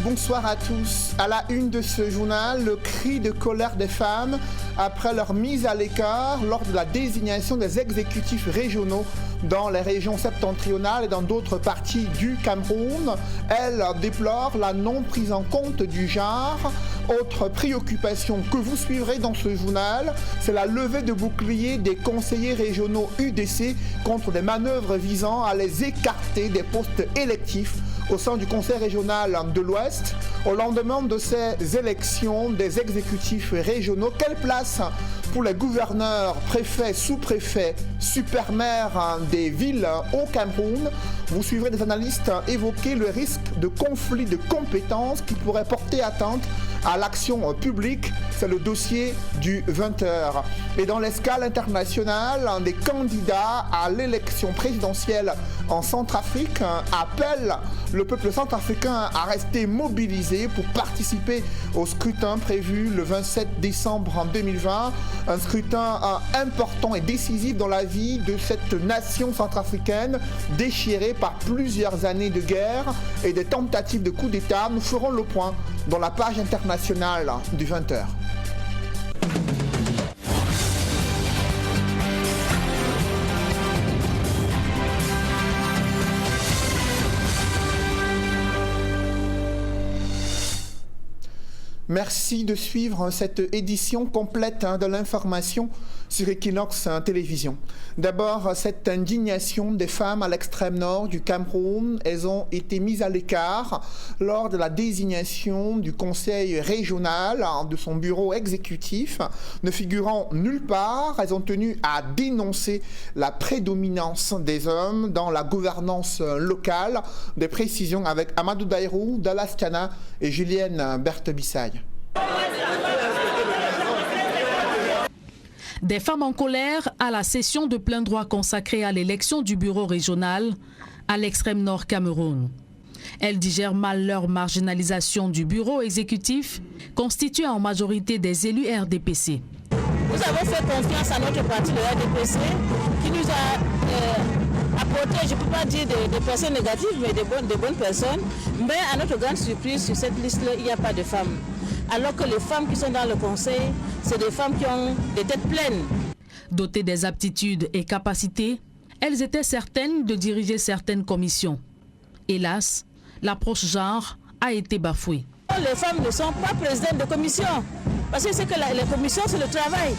Bonsoir à tous. À la une de ce journal, le cri de colère des femmes après leur mise à l'écart lors de la désignation des exécutifs régionaux dans les régions septentrionales et dans d'autres parties du Cameroun. Elles déplorent la non prise en compte du genre. Autre préoccupation que vous suivrez dans ce journal, c'est la levée de bouclier des conseillers régionaux UDC contre des manœuvres visant à les écarter des postes électifs au sein du Conseil régional de l'Ouest. Au lendemain de ces élections des exécutifs régionaux, quelle place pour les gouverneurs, préfets, sous-préfets, supermaires des villes au Cameroun? Vous suivrez des analystes évoquer le risque de conflit de compétences qui pourrait porter atteinte à l'action publique. C'est le dossier du 20h. Et dans l'escale internationale, un des candidats à l'élection présidentielle en Centrafrique appelle le peuple centrafricain à rester mobilisé pour participer au scrutin prévu le 27 décembre 2020. Un scrutin important et décisif dans la vie de cette nation centrafricaine déchirée par plusieurs années de guerre et des tentatives de coup d'État. Nous ferons le point dans la page internationale du 20h. Merci de suivre cette édition complète de l'information sur Equinox Télévision. D'abord, cette indignation des femmes à l'extrême nord du Cameroun. Elles ont été mises à l'écart lors de la désignation du conseil régional de son bureau exécutif. Ne figurant nulle part, elles ont tenu à dénoncer la prédominance des hommes dans la gouvernance locale. Des précisions avec Amadou Daïrou, Dallas Kana et Julienne Berthe-Bissaille. Des femmes en colère à la session de plein droit consacrée à l'élection du bureau régional à l'extrême nord Cameroun. Elles digèrent mal leur marginalisation du bureau exécutif, constitué en majorité des élus RDPC. Nous avons fait confiance à notre parti, le RDPC, qui nous a apporté, je ne peux pas dire des personnes négatives, mais des bonnes personnes. Mais à notre grande surprise, sur cette liste-là, il n'y a pas de femmes. Alors que les femmes qui sont dans le conseil, c'est des femmes qui ont des têtes pleines. Dotées des aptitudes et capacités, elles étaient certaines de diriger certaines commissions. Hélas, l'approche genre a été bafouée. Les femmes ne sont pas présidentes de commission, parce que c'est que les commissions, c'est le travail.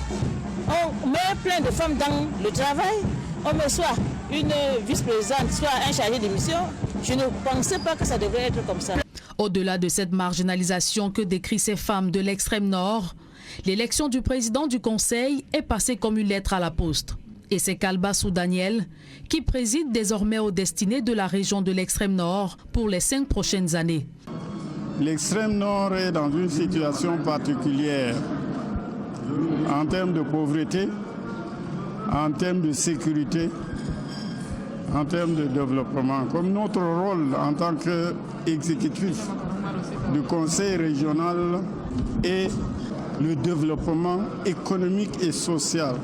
On met plein de femmes dans le travail, on met soit une vice-présidente, soit un chargé de mission. Je ne pensais pas que ça devrait être comme ça. Au-delà de cette marginalisation que décrivent ces femmes de l'extrême nord, l'élection du président du conseil est passée comme une lettre à la poste. Et c'est Kalbassou Daniel qui préside désormais aux destinées de la région de l'extrême nord pour les 5 prochaines années. L'extrême nord est dans une situation particulière en termes de pauvreté, en termes de sécurité, en termes de développement. Comme notre rôle en tant qu'exécutif du conseil régional est le développement économique et social.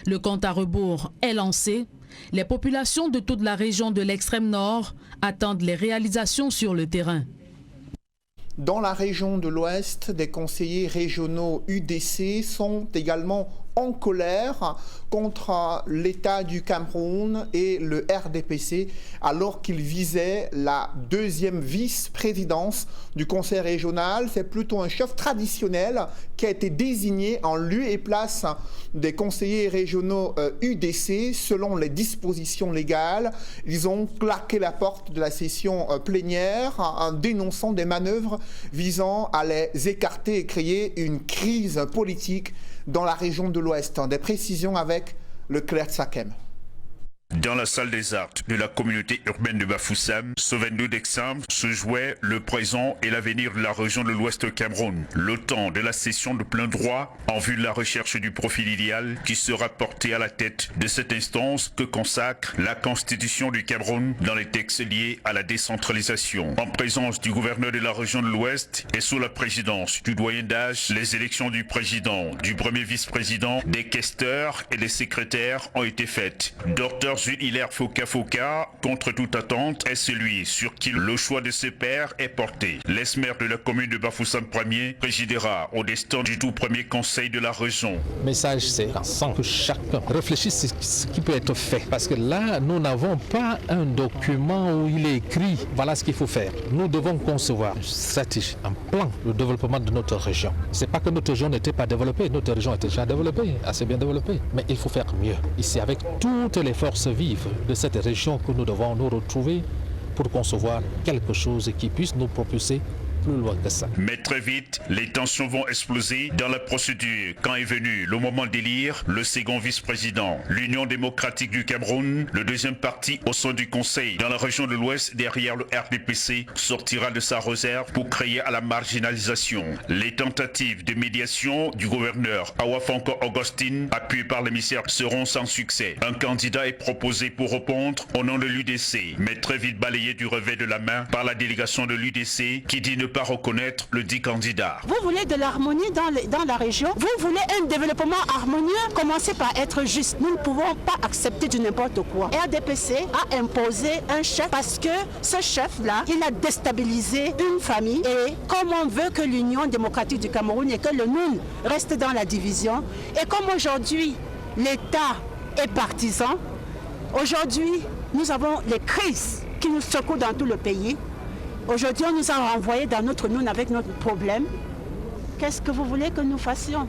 Le compte à rebours est lancé. Les populations de toute la région de l'extrême nord attendent les réalisations sur le terrain. Dans la région de l'Ouest, des conseillers régionaux UDC sont également en colère contre l'État du Cameroun et le RDPC alors qu'ils visaient la deuxième vice-présidence du conseil régional. C'est plutôt un chef traditionnel qui a été désigné en lieu et place des conseillers régionaux UDC selon les dispositions légales. Ils ont claqué la porte de la session plénière en dénonçant des manœuvres visant à les écarter et créer une crise politique dans la région de l'Ouest. Des précisions avec le Claire Tsakem. Dans la salle des arts de la communauté urbaine de Bafoussam, ce 22 décembre se jouait le présent et l'avenir de la région de l'Ouest au Cameroun. Le temps de la session de plein droit en vue de la recherche du profil idéal qui sera porté à la tête de cette instance que consacre la Constitution du Cameroun dans les textes liés à la décentralisation. En présence du gouverneur de la région de l'Ouest et sous la présidence du doyen d'âge, les élections du président, du premier vice-président, des questeurs et des secrétaires ont été faites. Docteurs une Hilaire Foka, contre toute attente, est celui sur qui le choix de ses pairs est porté. L'ex-maire de la commune de Bafoussam Ier présidera au destin du tout premier conseil de la région. Le message, c'est que chacun réfléchisse à ce qui peut être fait. Parce que là, nous n'avons pas un document où il est écrit, voilà ce qu'il faut faire. Nous devons concevoir une stratégie, un plan de développement de notre région. C'est pas que notre région n'était pas développée, notre région était déjà développée, assez bien développée. Mais il faut faire mieux. Ici, avec toutes les forces vives de cette région que nous devons nous retrouver pour concevoir quelque chose qui puisse nous propulser plus loin que ça. Mais très vite, les tensions vont exploser dans la procédure quand est venu le moment d'élire le second vice-président. L'Union démocratique du Cameroun, le deuxième parti au sein du Conseil dans la région de l'Ouest derrière le RDPC, sortira de sa réserve pour créer à la marginalisation. Les tentatives de médiation du gouverneur Awafonko Augustine, appuyé par l'émissaire, seront sans succès. Un candidat est proposé pour répondre au nom de l'UDC, mais très vite balayé du revers de la main par la délégation de l'UDC qui dit ne pas reconnaître le dit candidat. Vous voulez de l'harmonie dans la région, vous voulez un développement harmonieux, commencez par être juste. Nous ne pouvons pas accepter du n'importe quoi. RDPC a imposé un chef parce que ce chef-là, il a déstabilisé une famille et comme on veut que l'Union démocratique du Cameroun et que le NUN reste dans la division et comme aujourd'hui l'État est partisan, aujourd'hui nous avons les crises qui nous secouent dans tout le pays. Aujourd'hui, on nous a renvoyés dans notre NUN avec notre problème. Qu'est-ce que vous voulez que nous fassions?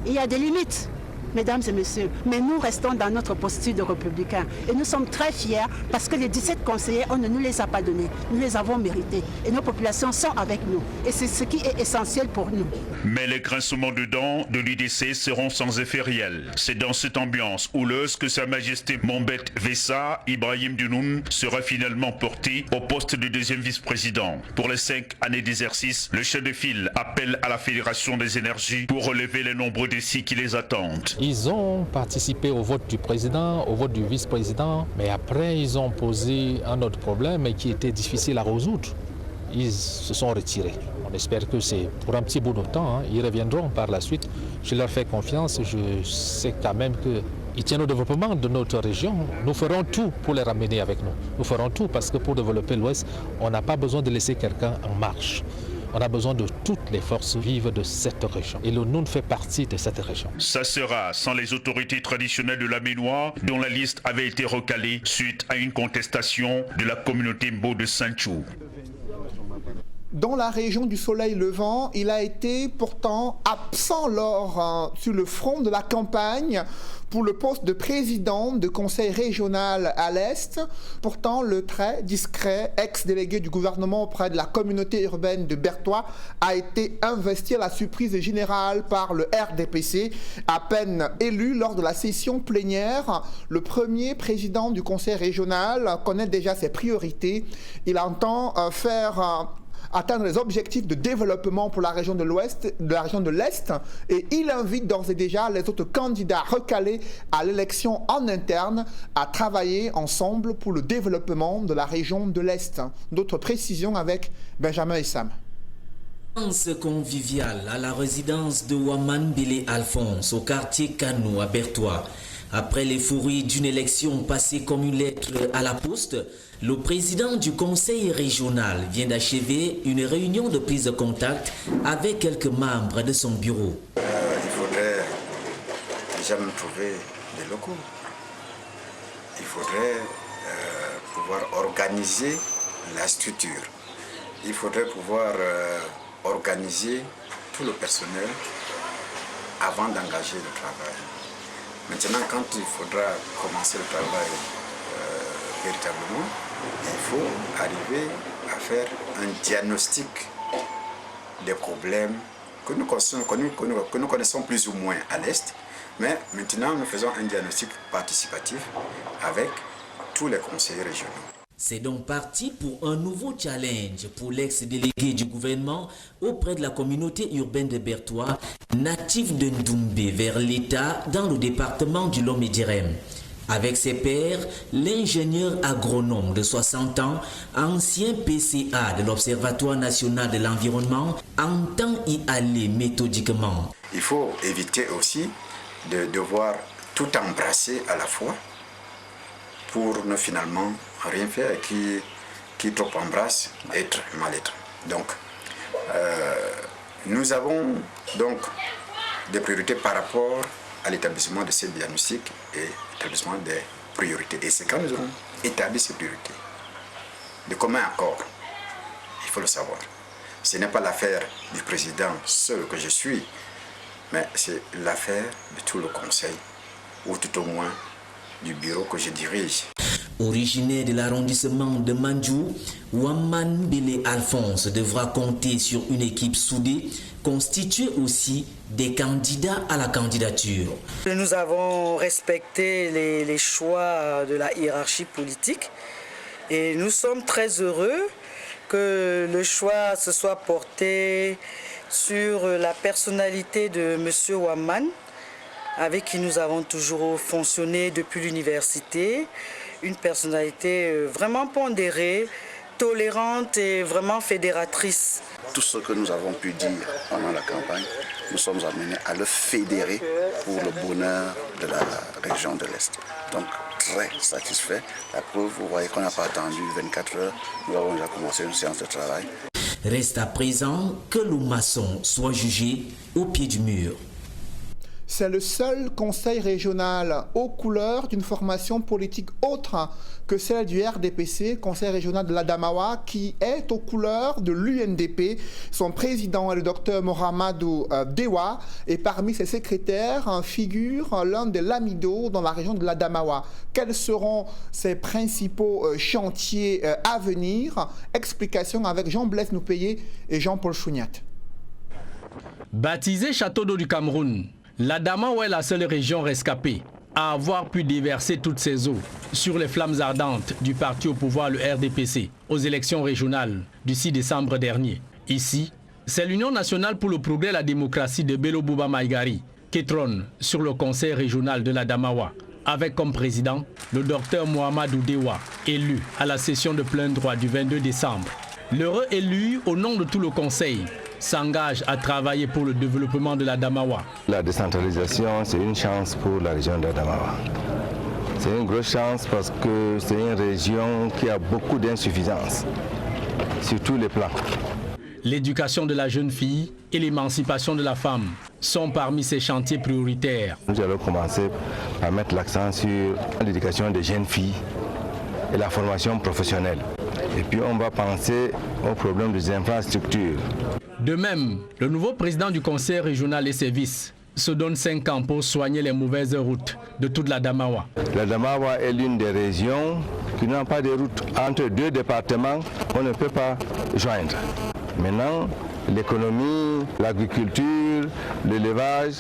Il y a des limites, mesdames et messieurs. Mais nous restons dans notre posture de républicains. Et nous sommes très fiers parce que les 17 conseillers, on ne nous les a pas donnés. Nous les avons mérités. Et nos populations sont avec nous. Et c'est ce qui est essentiel pour nous. Mais les grincements de dents de l'UDC seront sans effet réel. C'est dans cette ambiance houleuse que Sa Majesté Mombet Vessa Ibrahim Dunoun sera finalement porté au poste de deuxième vice-président. Pour les 5 années d'exercice, le chef de file appelle à la Fédération des énergies pour relever les nombreux défis qui les attendent. Ils ont participé au vote du président, au vote du vice-président, mais après ils ont posé un autre problème qui était difficile à résoudre. Ils se sont retirés. On espère que c'est pour un petit bout de temps, hein. Ils reviendront par la suite. Je leur fais confiance, je sais quand même qu'ils tiennent au développement de notre région. Nous ferons tout pour les ramener avec nous. Nous ferons tout parce que pour développer l'Ouest, on n'a pas besoin de laisser quelqu'un en marche. On a besoin de toutes les forces vives de cette région. Et le NUN fait partie de cette région. Ça sera sans les autorités traditionnelles de la Ménois, dont la liste avait été recalée suite à une contestation de la communauté Mbo de Saint-Chou. Dans la région du Soleil Levant, il a été pourtant absent sur le front de la campagne pour le poste de président de conseil régional à l'Est. Pourtant, le très discret ex-délégué du gouvernement auprès de la communauté urbaine de Bertois a été investi à la surprise générale par le RDPC. À peine élu lors de la session plénière, le premier président du conseil régional connaît déjà ses priorités. Il entend atteindre les objectifs de développement pour la région de l'Ouest, de la région de l'Est, et il invite d'ores et déjà les autres candidats recalés à l'élection en interne à travailler ensemble pour le développement de la région de l'Est. D'autres précisions avec Benjamin Essam. Convivial à la résidence de Waman Bélé Alphonse au quartier Kanou à Bertois. Après l'euphorie d'une élection passée comme une lettre à la poste, le président du conseil régional vient d'achever une réunion de prise de contact avec quelques membres de son bureau. Il faudrait déjà nous trouver des locaux. Il faudrait pouvoir organiser la structure. Il faudrait pouvoir organiser tout le personnel avant d'engager le travail. Maintenant, quand il faudra commencer le travail véritablement, il faut arriver à faire un diagnostic des problèmes que nous connaissons plus ou moins à l'Est, mais maintenant nous faisons un diagnostic participatif avec tous les conseillers régionaux. C'est donc parti pour un nouveau challenge pour l'ex-délégué du gouvernement auprès de la communauté urbaine de Bertois, natif de Ndoumbe, vers l'État dans le département du Lomé-Direm. Avec ses pairs, l'ingénieur agronome de 60 ans, ancien PCA de l'Observatoire national de l'environnement, entend y aller méthodiquement. Il faut éviter aussi de devoir tout embrasser à la fois, pour ne finalement rien faire, qui trop embrasse être mal-être. Donc, nous avons donc des priorités par rapport à l'établissement de ces diagnostics et l'établissement des priorités. Et c'est quand nous aurons établi ces priorités, de commun accord, il faut le savoir. Ce n'est pas l'affaire du président seul que je suis, mais c'est l'affaire de tout le conseil, ou tout au moins du bureau que je dirige. Originaire de l'arrondissement de Mandjou, Ouamman Bélé Alphonse devra compter sur une équipe soudée, constituée aussi des candidats à la candidature. Nous avons respecté les choix de la hiérarchie politique et nous sommes très heureux que le choix se soit porté sur la personnalité de M. Ouamman, avec qui nous avons toujours fonctionné depuis l'université. Une personnalité vraiment pondérée, tolérante et vraiment fédératrice. Tout ce que nous avons pu dire pendant la campagne, nous sommes amenés à le fédérer pour le bonheur de la région de l'Est. Donc très satisfait. La preuve, vous voyez qu'on n'a pas attendu 24 heures, nous avons déjà commencé une séance de travail. Reste à présent que le maçon soit jugé au pied du mur. C'est le seul conseil régional aux couleurs d'une formation politique autre que celle du RDPC, conseil régional de l'Adamawa, qui est aux couleurs de l'UNDP. Son président est le docteur Mohamedou Dewa, et parmi ses secrétaires figure l'un des Lamido dans la région de l'Adamawa. Quels seront ses principaux chantiers à venir? Explication avec Jean-Blaise Noupéé et Jean-Paul Chouniat. Baptisé Château d'eau du Cameroun, l'Adamawa est la seule région rescapée à avoir pu déverser toutes ses eaux sur les flammes ardentes du parti au pouvoir, le RDPC, aux élections régionales du 6 décembre dernier. Ici, c'est l'Union nationale pour le progrès et la démocratie de Bello Bouba Maïgari qui trône sur le conseil régional de l'Adamawa, avec comme président le docteur Mohamedou Dewa, élu à la session de plein droit du 22 décembre. L'heureux élu, au nom de tout le conseil, s'engage à travailler pour le développement de l'Adamawa. La décentralisation, c'est une chance pour la région d'Adamawa. C'est une grosse chance parce que c'est une région qui a beaucoup d'insuffisances sur tous les plans. L'éducation de la jeune fille et l'émancipation de la femme sont parmi ces chantiers prioritaires. Nous allons commencer à mettre l'accent sur l'éducation des jeunes filles et la formation professionnelle. Et puis on va penser au problème des infrastructures. De même, le nouveau président du conseil régional et ses vices se donne 5 ans pour soigner les mauvaises routes de toute l'Adamawa. L'Adamawa est l'une des régions qui n'ont pas de route. Entre deux départements, on ne peut pas joindre. Maintenant, l'économie, l'agriculture, l'élevage,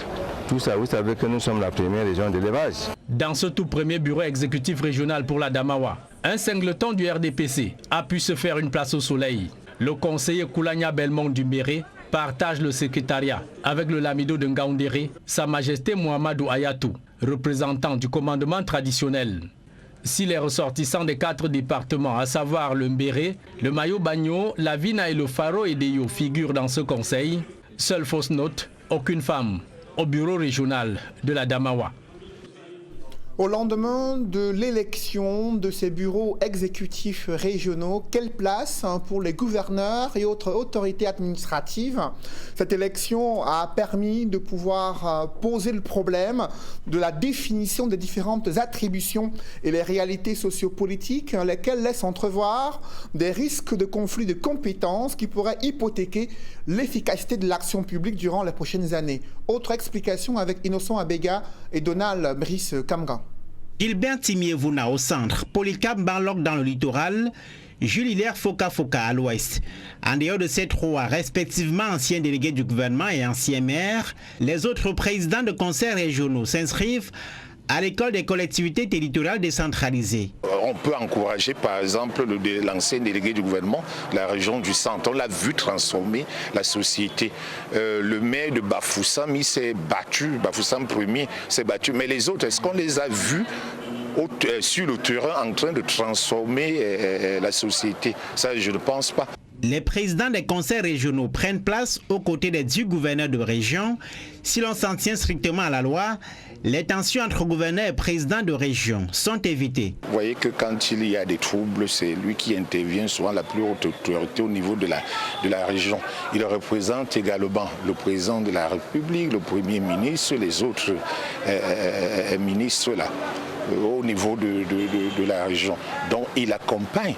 tout ça, vous savez que nous sommes la première région d'élevage. Dans ce tout premier bureau exécutif régional pour l'Adamawa, un singleton du RDPC a pu se faire une place au soleil. Le conseiller Koulania Belmont du Mbéré partage le secrétariat avec le Lamido de Ngaoundéré, Sa Majesté Mohamedou Ayatou, représentant du commandement traditionnel. Si les ressortissants des 4 départements, à savoir le Mbéré, le Mayo-Bagno, la Vina et le Faro et Deyo figurent dans ce conseil, seule fausse note, aucune femme au bureau régional de l'Adamawa. Au lendemain de l'élection de ces bureaux exécutifs régionaux, quelle place pour les gouverneurs et autres autorités administratives? Cette élection a permis de pouvoir poser le problème de la définition des différentes attributions et les réalités sociopolitiques, lesquelles laissent entrevoir des risques de conflit de compétences qui pourraient hypothéquer l'efficacité de l'action publique durant les prochaines années. Autre explication avec Innocent Abega et Donald Brice Kamgan. Gilbert Timier-Vouna au centre, Polycarpe Barloc dans le littoral, Jules Hilaire Foka à l'ouest. En dehors de ces 3, respectivement anciens délégués du gouvernement et anciens maires, les autres présidents de conseils régionaux s'inscrivent à l'école des collectivités territoriales décentralisées. On peut encourager par exemple l'ancien délégué du gouvernement, la région du centre. On l'a vu transformer la société. Le maire de Bafoussam, il s'est battu, Bafoussam premier s'est battu. Mais les autres, est-ce qu'on les a vus sur le terrain en train de transformer la société? Ça, je ne pense pas. Les présidents des conseils régionaux prennent place aux côtés des 10 gouverneurs de région. Si l'on s'en tient strictement à la loi, Les tensions entre gouverneurs et présidents de région sont évitées. Vous voyez que quand il y a des troubles, c'est lui qui intervient, souvent la plus haute autorité au niveau de la région. Il représente également le président de la République, le Premier ministre, les autres ministres là, au niveau de la région. Donc il accompagne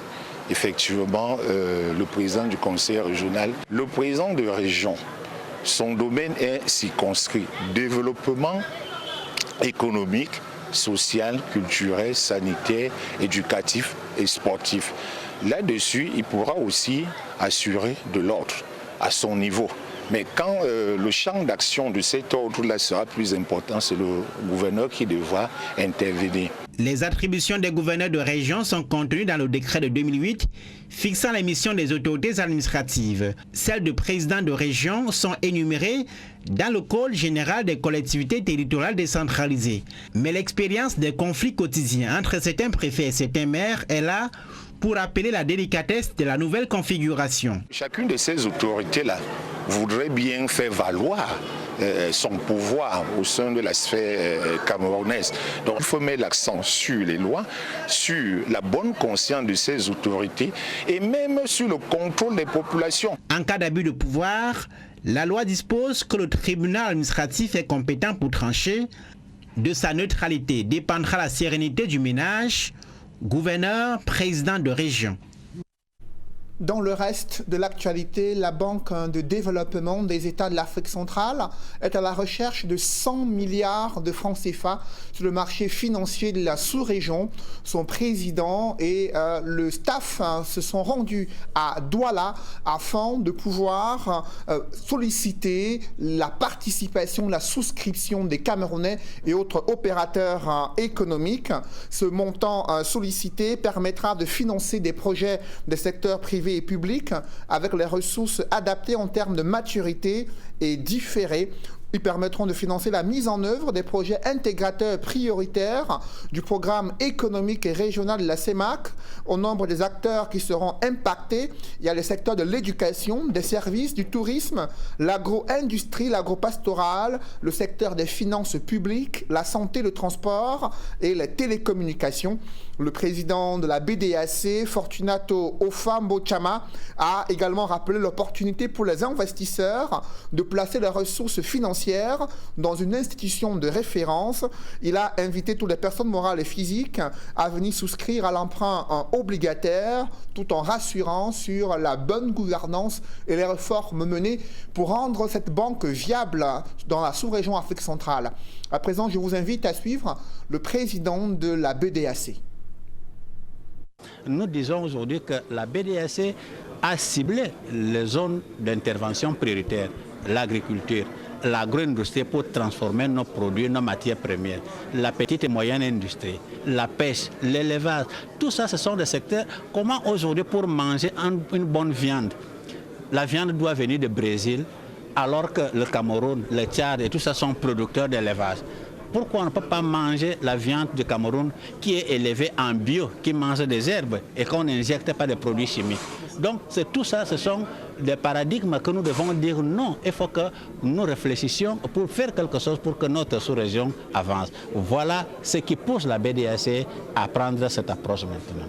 effectivement le président du conseil régional. Le président de région, son domaine est circonscrit. Développement économique, social, culturel, sanitaire, éducatif et sportif. Là-dessus, il pourra aussi assurer de l'ordre à son niveau. Mais quand le champ d'action de cet ordre-là sera plus important, c'est le gouverneur qui devra intervenir. Les attributions des gouverneurs de région sont contenues dans le décret de 2008 fixant les missions des autorités administratives. Celles de présidents de région sont énumérées dans le Code général des collectivités territoriales décentralisées. Mais l'expérience des conflits quotidiens entre certains préfets et certains maires est là pour appeler la délicatesse de la nouvelle configuration. Chacune de ces autorités-là voudrait bien faire valoir son pouvoir au sein de la sphère camerounaise. Donc il faut mettre l'accent sur les lois, sur la bonne conscience de ces autorités et même sur le contrôle des populations. En cas d'abus de pouvoir, la loi dispose que le tribunal administratif est compétent pour trancher. De sa neutralité dépendra la sérénité du ménage, gouverneur, président de région. Dans le reste de l'actualité, la Banque de développement des États de l'Afrique centrale est à la recherche de 100 milliards de francs CFA sur le marché financier de la sous-région. Son président et le staff se sont rendus à Douala afin de pouvoir solliciter la participation, la souscription des Camerounais et autres opérateurs économiques. Ce montant sollicité permettra de financer des projets des secteurs privés et publics avec les ressources adaptées en termes de maturité et différées. Ils permettront de financer la mise en œuvre des projets intégrateurs prioritaires du programme économique et régional de la CEMAC. Au nombre des acteurs qui seront impactés, il y a les secteurs de l'éducation, des services, du tourisme, l'agro-industrie, l'agro-pastoral, le secteur des finances publiques, la santé, le transport et les télécommunications. Le président de la BDAC, Fortunato Ofambo Chama, a également rappelé l'opportunité pour les investisseurs de placer leurs ressources financières dans une institution de référence. Il a invité toutes les personnes morales et physiques à venir souscrire à l'emprunt obligataire tout en rassurant sur la bonne gouvernance et les réformes menées pour rendre cette banque viable dans la sous-région Afrique centrale. À présent, je vous invite à suivre le président de la BDAC. Nous disons aujourd'hui que la BDAC a ciblé les zones d'intervention prioritaires, l'agriculture, l'agro-industrie pour transformer nos produits, nos matières premières, la petite et moyenne industrie, la pêche, l'élevage, tout ça ce sont des secteurs. Comment aujourd'hui pour manger une bonne viande? La viande doit venir du Brésil alors que le Cameroun, le Tchad et tout ça sont producteurs d'élevage. Pourquoi on ne peut pas manger la viande du Cameroun qui est élevée en bio, qui mange des herbes et qu'on n'injecte pas de produits chimiques? Donc c'est tout ça, ce sont des paradigmes que nous devons dire non. Il faut que nous réfléchissions pour faire quelque chose pour que notre sous-région avance. Voilà ce qui pousse la BDAC à prendre cette approche maintenant.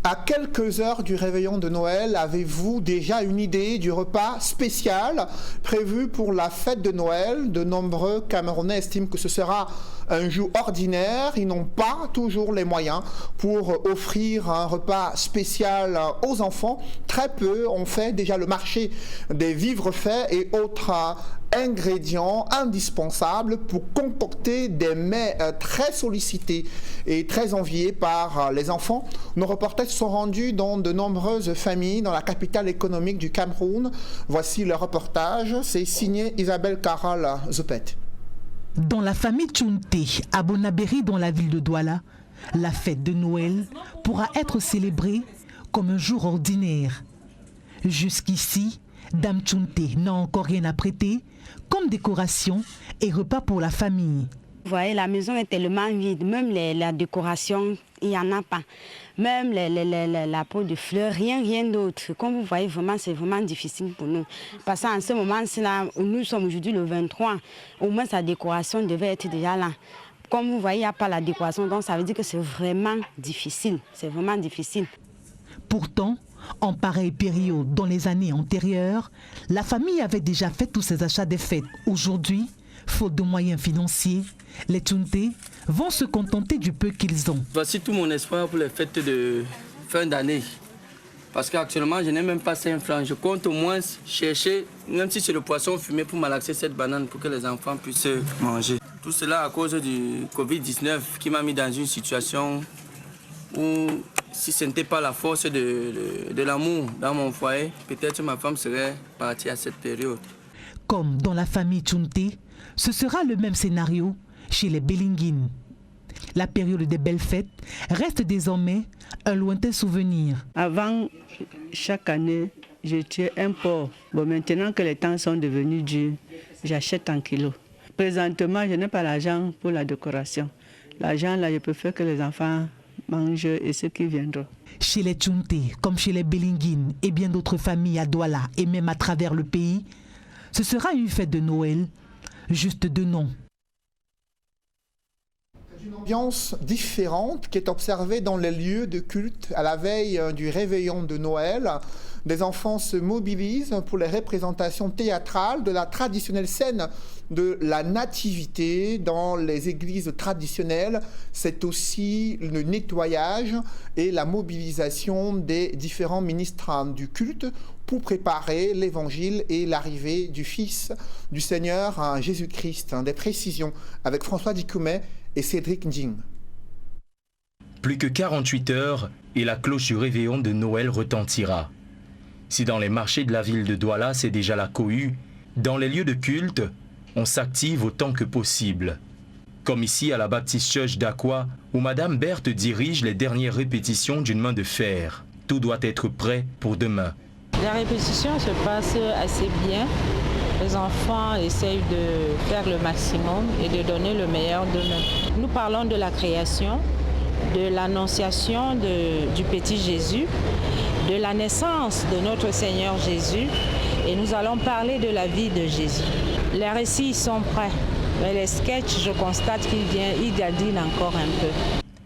À quelques heures du réveillon de Noël, avez-vous déjà une idée du repas spécial prévu pour la fête de Noël? De nombreux Camerounais estiment que ce sera un jour ordinaire. Ils n'ont pas toujours les moyens pour offrir un repas spécial aux enfants. Très peu ont fait déjà le marché des vivres faits et autres ingrédients indispensables pour concocter des mets très sollicités et très enviés par les enfants. Nos reporters sont rendus dans de nombreuses familles dans la capitale économique du Cameroun. Voici le reportage, c'est signé Isabelle Carole Zopet. Dans la famille Tchounté, à Bonabéry, dans la ville de Douala, la fête de Noël pourra être célébrée comme un jour ordinaire. Jusqu'ici, Dame Tchounté n'a encore rien à prêter comme décoration et repas pour la famille. Vous voyez, la maison est tellement vide, même la décoration, il n'y en a pas. Même la peau de fleurs, rien d'autre. Comme vous voyez, vraiment, c'est vraiment difficile pour nous. Parce qu'en ce moment-là, nous sommes aujourd'hui le 23, au moins sa décoration devait être déjà là. Comme vous voyez, il n'y a pas la décoration, donc ça veut dire que c'est vraiment difficile. C'est vraiment difficile. Pourtant, en pareille période, dans les années antérieures, la famille avait déjà fait tous ses achats des fêtes. Aujourd'hui, faute de moyens financiers, les Tchounté vont se contenter du peu qu'ils ont. Voici tout mon espoir pour les fêtes de fin d'année. Parce qu'actuellement, je n'ai même pas 5 francs. Je compte au moins chercher, même si c'est le poisson fumé, pour malaxer cette banane pour que les enfants puissent manger. Tout cela à cause du Covid-19 qui m'a mis dans une situation où, si ce n'était pas la force de l'amour dans mon foyer, peut-être ma femme serait partie à cette période. Comme dans la famille Tchounté, ce sera le même scénario chez les Bélinguines. La période des belles fêtes reste désormais un lointain souvenir. Avant, chaque année, je tuais un porc. Bon, maintenant que les temps sont devenus durs, j'achète en kilos. Présentement, je n'ai pas l'argent pour la décoration. L'argent, là, je préfère que les enfants mangent et ceux qui viendront. Chez les Tchounté, comme chez les Bélinguines et bien d'autres familles à Douala et même à travers le pays, ce sera une fête de Noël, juste de nom. Une ambiance différente qui est observée dans les lieux de culte à la veille du réveillon de Noël. Des enfants se mobilisent pour les représentations théâtrales de la traditionnelle scène de la nativité dans les églises traditionnelles. C'est aussi le nettoyage et la mobilisation des différents ministres du culte pour préparer l'évangile et l'arrivée du Fils du Seigneur Jésus-Christ. Des précisions avec François Dikoumet et Cédric Ndjing. Plus que 48 heures et la cloche du réveillon de Noël retentira. Si dans les marchés de la ville de Douala, c'est déjà la cohue, dans les lieux de culte, on s'active autant que possible. Comme ici à la Baptist Church d'Aqua, où Madame Berthe dirige les dernières répétitions d'une main de fer. Tout doit être prêt pour demain. La répétition se passe assez bien. Les enfants essayent de faire le maximum et de donner le meilleur d'eux-mêmes. Nous parlons de la création, de l'annonciation du petit Jésus, de la naissance de notre Seigneur Jésus, et nous allons parler de la vie de Jésus. Les récits sont prêts, mais les sketchs, je constate qu'ils gadinent encore un peu.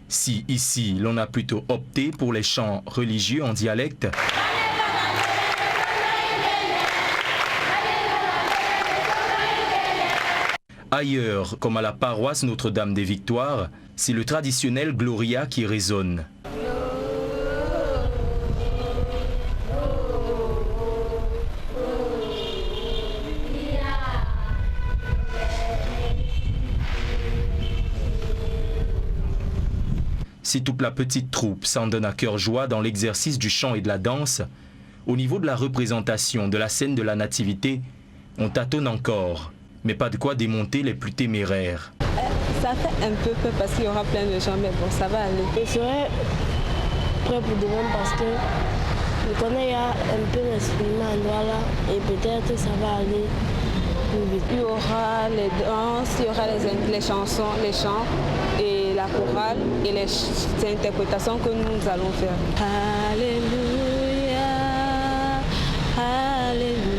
Si ici, l'on a plutôt opté pour les chants religieux en dialecte, ailleurs, comme à la paroisse Notre-Dame des Victoires, c'est le traditionnel Gloria qui résonne. Si toute la petite troupe s'en donne à cœur joie dans l'exercice du chant et de la danse, au niveau de la représentation de la scène de la Nativité, on tâtonne encore, mais pas de quoi démonter les plus téméraires. Ça fait un peu peur parce qu'il y aura plein de gens, mais bon, ça va aller. Je serai prêt pour demain parce que je connais un peu l'instrument en Douala et peut-être ça va aller plus vite. Il y aura les danses, il y aura les chansons, les chants et la chorale et les interprétations que nous allons faire. Alléluia, Alléluia.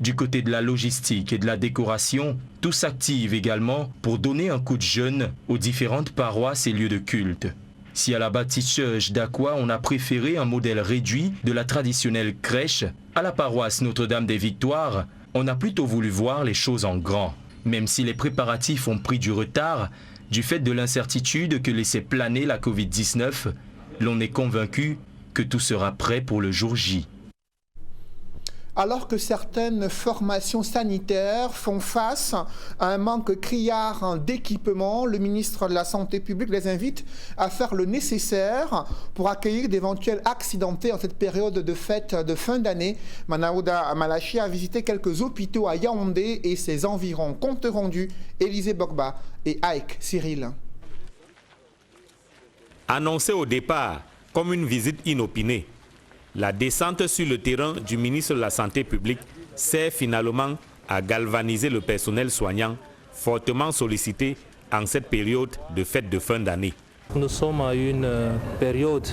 Du côté de la logistique et de la décoration, tout s'active également pour donner un coup de jeune aux différentes paroisses et lieux de culte. Si à la Baptist Church d'Aqua, on a préféré un modèle réduit de la traditionnelle crèche, à la paroisse Notre-Dame des Victoires, on a plutôt voulu voir les choses en grand. Même si les préparatifs ont pris du retard, du fait de l'incertitude que laissait planer la Covid-19, l'on est convaincu que tout sera prêt pour le jour J. Alors que certaines formations sanitaires font face à un manque criard d'équipement, le ministre de la Santé publique les invite à faire le nécessaire pour accueillir d'éventuels accidentés en cette période de fête de fin d'année. Manaouda Malachi a visité quelques hôpitaux à Yaoundé et ses environs. Compte rendu, Élisée Bogba et Aïk Cyril. Annoncé au départ comme une visite inopinée, la descente sur le terrain du ministre de la Santé publique sert finalement à galvaniser le personnel soignant, fortement sollicité en cette période de fête de fin d'année. Nous sommes à une période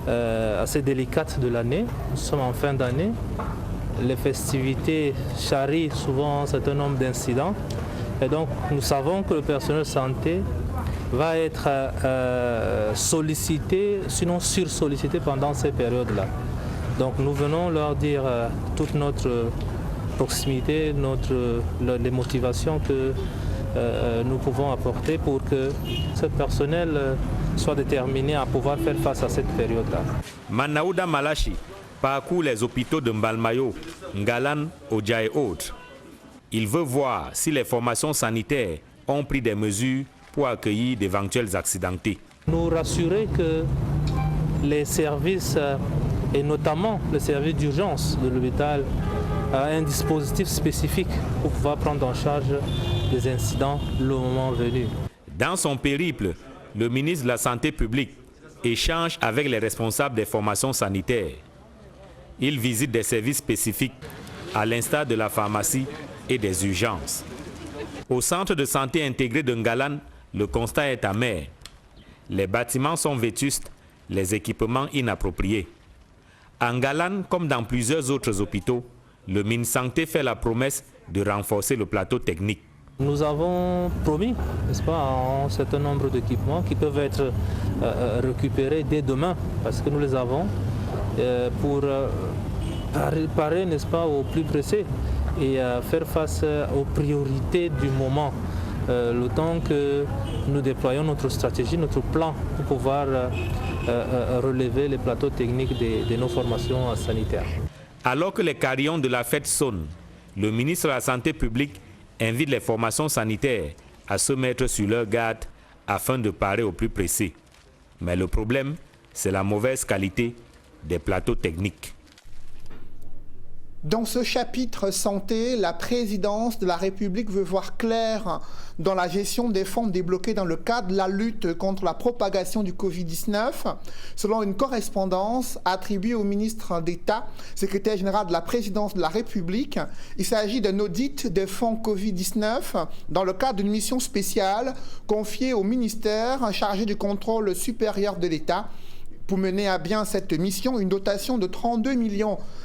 assez délicate de l'année. Nous sommes en fin d'année. Les festivités charrient souvent un certain nombre d'incidents. Et donc nous savons que le personnel de santé va être sollicité, sinon sursollicité pendant ces périodes-là. Donc nous venons leur dire toute notre proximité, les motivations que nous pouvons apporter pour que ce personnel soit déterminé à pouvoir faire face à cette période-là. Manaouda Malachi parcourt les hôpitaux de Mbalmayo, Ngalan, Odja et autres. Il veut voir si les formations sanitaires ont pris des mesures pour accueillir d'éventuels accidentés. Nous rassurer que les services, et notamment le service d'urgence de l'hôpital, a un dispositif spécifique pour pouvoir prendre en charge des incidents le moment venu. Dans son périple, le ministre de la Santé publique échange avec les responsables des formations sanitaires. Il visite des services spécifiques, à l'instar de la pharmacie et des urgences. Au centre de santé intégré de Ngalan, le constat est amer. Les bâtiments sont vétustes, les équipements inappropriés. À Ngalan, comme dans plusieurs autres hôpitaux, le MinSanté fait la promesse de renforcer le plateau technique. Nous avons promis, n'est-ce pas, un certain nombre d'équipements qui peuvent être récupérés dès demain, parce que nous les avons, pour parer, n'est-ce pas, au plus pressé et faire face aux priorités du moment, le temps que nous déployons notre stratégie, notre plan pour pouvoir relever les plateaux techniques de nos formations sanitaires. Alors que les carillons de la fête sonnent, le ministre de la Santé publique invite les formations sanitaires à se mettre sur leur garde afin de parer au plus pressé. Mais le problème, c'est la mauvaise qualité des plateaux techniques. Dans ce chapitre santé, la présidence de la République veut voir clair dans la gestion des fonds débloqués dans le cadre de la lutte contre la propagation du Covid-19. Selon une correspondance attribuée au ministre d'État, secrétaire général de la présidence de la République, il s'agit d'un audit des fonds Covid-19 dans le cadre d'une mission spéciale confiée au ministère chargé du contrôle supérieur de l'État. Pour mener à bien cette mission, une dotation de 32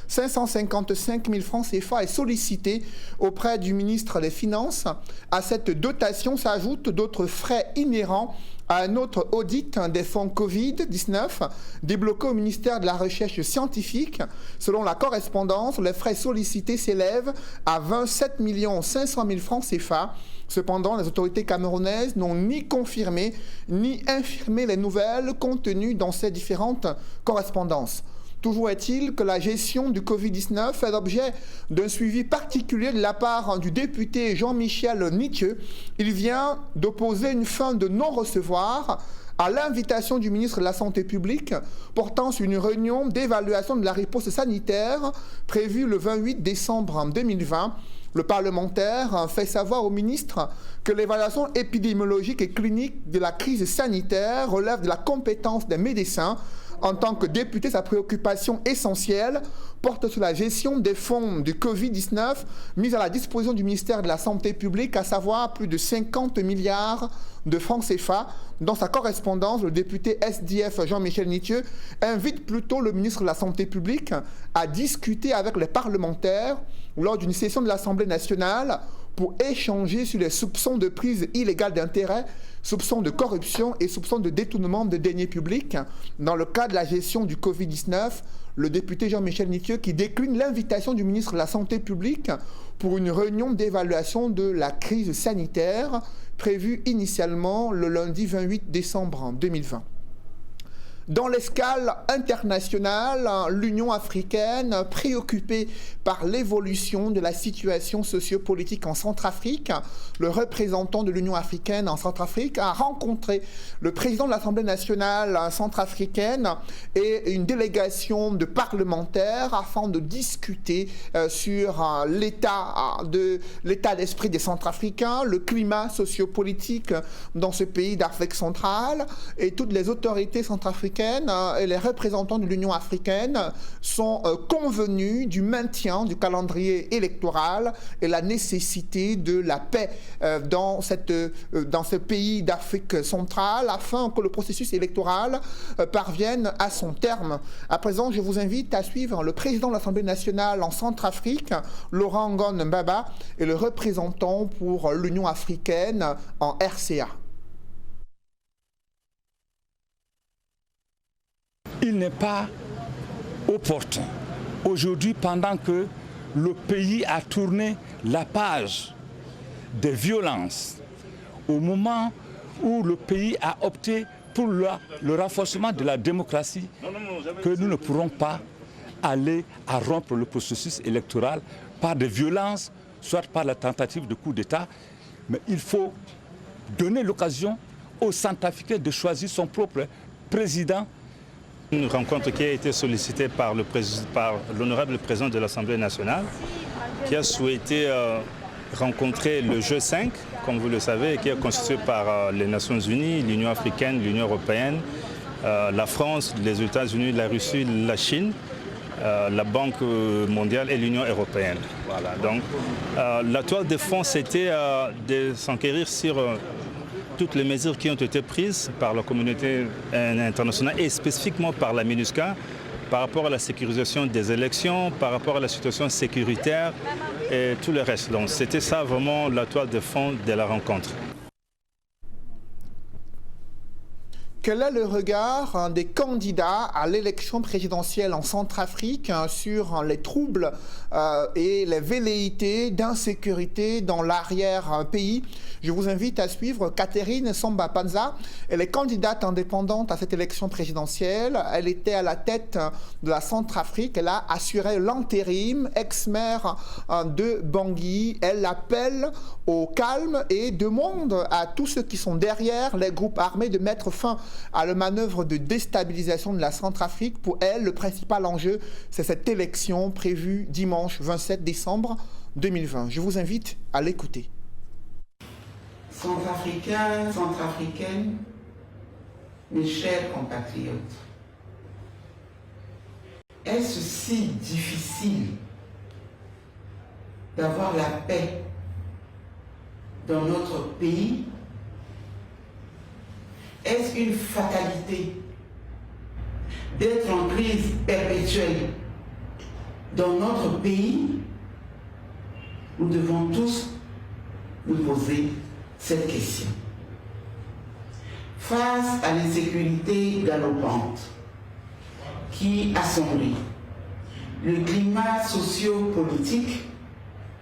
555 000 francs CFA est sollicitée auprès du ministre des Finances. À cette dotation s'ajoutent d'autres frais inhérents à un autre audit des fonds Covid-19 débloqués au ministère de la Recherche scientifique. Selon la correspondance, les frais sollicités s'élèvent à 27 500 000 francs CFA. Cependant, les autorités camerounaises n'ont ni confirmé ni infirmé les nouvelles contenues dans ces différentes correspondances. Toujours est-il que la gestion du Covid-19 fait l'objet d'un suivi particulier de la part du député Jean-Michel Nitieux. Il vient d'opposer une fin de non-recevoir à l'invitation du ministre de la Santé publique portant sur une réunion d'évaluation de la riposte sanitaire prévue le 28 décembre 2020. Le parlementaire fait savoir au ministre que l'évaluation épidémiologique et clinique de la crise sanitaire relève de la compétence des médecins. En tant que député, sa préoccupation essentielle porte sur la gestion des fonds du Covid-19 mis à la disposition du ministère de la Santé publique, à savoir plus de 50 milliards de francs CFA. Dans sa correspondance, le député SDF Jean-Michel Nitieux invite plutôt le ministre de la Santé publique à discuter avec les parlementaires lors d'une session de l'Assemblée nationale pour échanger sur les soupçons de prise illégale d'intérêt, soupçons de corruption et soupçons de détournement de deniers publics dans le cadre de la gestion du Covid-19. Le député Jean-Michel Nitieux qui décline l'invitation du ministre de la Santé publique pour une réunion d'évaluation de la crise sanitaire prévue initialement le lundi 28 décembre 2020. Dans l'escale internationale, l'Union africaine, préoccupée par l'évolution de la situation sociopolitique en Centrafrique, le représentant de l'Union africaine en Centrafrique a rencontré le président de l'Assemblée nationale centrafricaine et une délégation de parlementaires afin de discuter sur l'état d'esprit des Centrafricains, le climat sociopolitique dans ce pays d'Afrique centrale, et toutes les autorités centrafricaines africaine et les représentants de l'Union africaine sont convenus du maintien du calendrier électoral et la nécessité de la paix dans ce pays d'Afrique centrale afin que le processus électoral parvienne à son terme. À présent, je vous invite à suivre le président de l'Assemblée nationale en Centrafrique, Laurent Ngon Mbaba, et le représentant pour l'Union africaine en RCA. Il n'est pas opportun aujourd'hui, pendant que le pays a tourné la page des violences, au moment où le pays a opté pour le renforcement de la démocratie, que nous ne pourrons pas aller à rompre le processus électoral par des violences, soit par la tentative de coup d'État, mais il faut donner l'occasion aux Centrafricains de choisir son propre président. Une rencontre qui a été sollicitée par l'honorable président de l'Assemblée nationale, qui a souhaité rencontrer le G5, comme vous le savez, qui est constitué par les Nations Unies, l'Union africaine, l'Union européenne, la France, les États-Unis, la Russie, la Chine, la Banque mondiale et l'Union européenne. Voilà. Donc, la toile de fond, c'était de s'enquérir sur toutes les mesures qui ont été prises par la communauté internationale et spécifiquement par la MINUSCA par rapport à la sécurisation des élections, par rapport à la situation sécuritaire et tout le reste. Donc c'était ça vraiment la toile de fond de la rencontre. Quel est le regard des candidats à l'élection présidentielle en Centrafrique sur les troubles et les velléités d'insécurité dans l'arrière-pays? Je vous invite à suivre Catherine Samba Panza. Elle est candidate indépendante à cette élection présidentielle. Elle était à la tête de la Centrafrique. Elle a assuré l'intérim, ex-maire de Bangui. Elle appelle au calme et demande à tous ceux qui sont derrière les groupes armés de mettre fin à la manœuvre de déstabilisation de la Centrafrique. Pour elle, le principal enjeu, c'est cette élection prévue dimanche 27 décembre 2020. Je vous invite à l'écouter. Centrafricains, Centrafricaines, mes chers compatriotes, est-ce si difficile d'avoir la paix dans notre pays? Est-ce une fatalité d'être en crise perpétuelle dans notre pays? Nous devons tous nous poser cette question. Face à l'insécurité galopante qui assombrit le climat socio-politique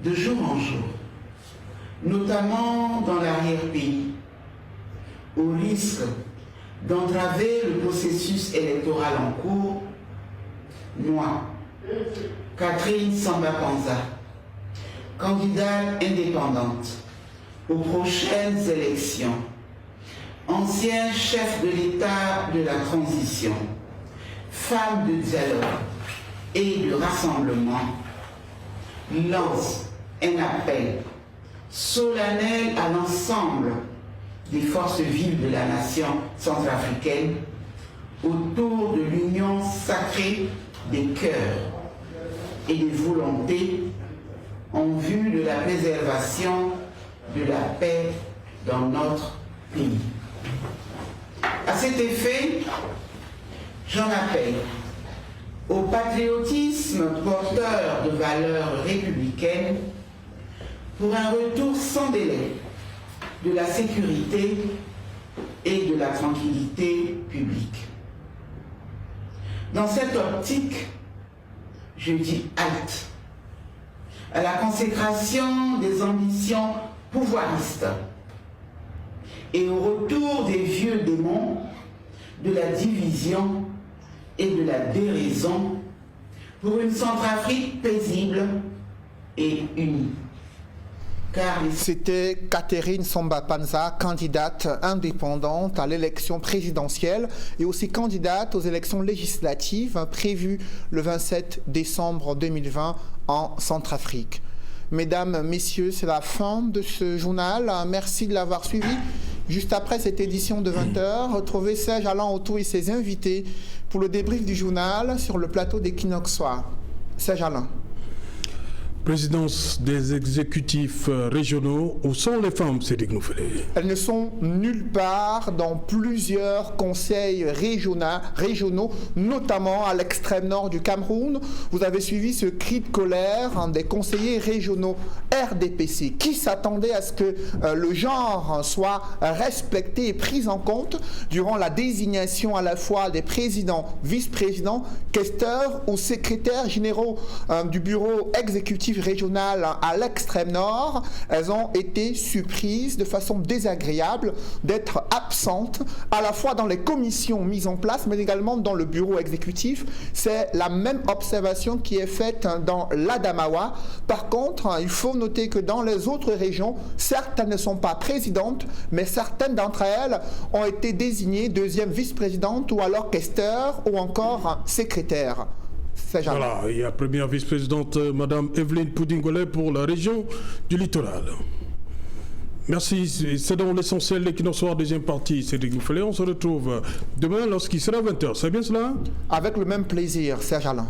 de jour en jour, notamment dans l'arrière-pays, au risque d'entraver le processus électoral en cours, moi, Catherine Samba Panza, candidate indépendante aux prochaines élections, ancien chef de l'État de la transition, femme de dialogue et de rassemblement, lance un appel solennel à l'ensemble des forces vives de la nation centrafricaine autour de l'union sacrée des cœurs et des volontés en vue de la préservation de la paix dans notre pays. À cet effet, j'en appelle au patriotisme porteur de valeurs républicaines pour un retour sans délai de la sécurité et de la tranquillité publique. Dans cette optique, je dis halte à la consécration des ambitions pouvoiristes et au retour des vieux démons de la division et de la déraison pour une Centrafrique paisible et unie. C'était Catherine Samba Panza, candidate indépendante à l'élection présidentielle et aussi candidate aux élections législatives prévues le 27 décembre 2020 en Centrafrique. Mesdames, Messieurs, c'est la fin de ce journal. Merci de l'avoir suivi. Juste après cette édition de 20h, retrouvez Serge Alain Autou et ses invités pour le débrief du journal sur le plateau d'Equinox Soir. Serge Alain. Présidence des exécutifs régionaux, où sont les femmes, Cédric Noufelé? Elles ne sont nulle part dans plusieurs conseils régionaux, notamment à l'extrême nord du Cameroun. Vous avez suivi ce cri de colère des conseillers régionaux RDPC qui s'attendaient à ce que le genre soit respecté et pris en compte durant la désignation à la fois des présidents, vice-présidents, questeurs ou secrétaires généraux du bureau exécutif régional à l'extrême nord. Elles ont été surprises de façon désagréable d'être absentes à la fois dans les commissions mises en place mais également dans le bureau exécutif. C'est la même observation qui est faite dans l'Adamawa. Par contre, il faut noter que dans les autres régions, certes elles ne sont pas présidentes, mais certaines d'entre elles ont été désignées deuxième vice-présidente ou alors questeur ou encore secrétaire. Voilà, il y a première vice-présidente, Madame Evelyne Poudingolet pour la région du littoral. Merci, c'est dans l'essentiel l'Equinox Soir, deuxième partie. Cédric Noufelé, on se retrouve demain lorsqu'il sera 20h. C'est bien cela? Avec le même plaisir, Serge Alain.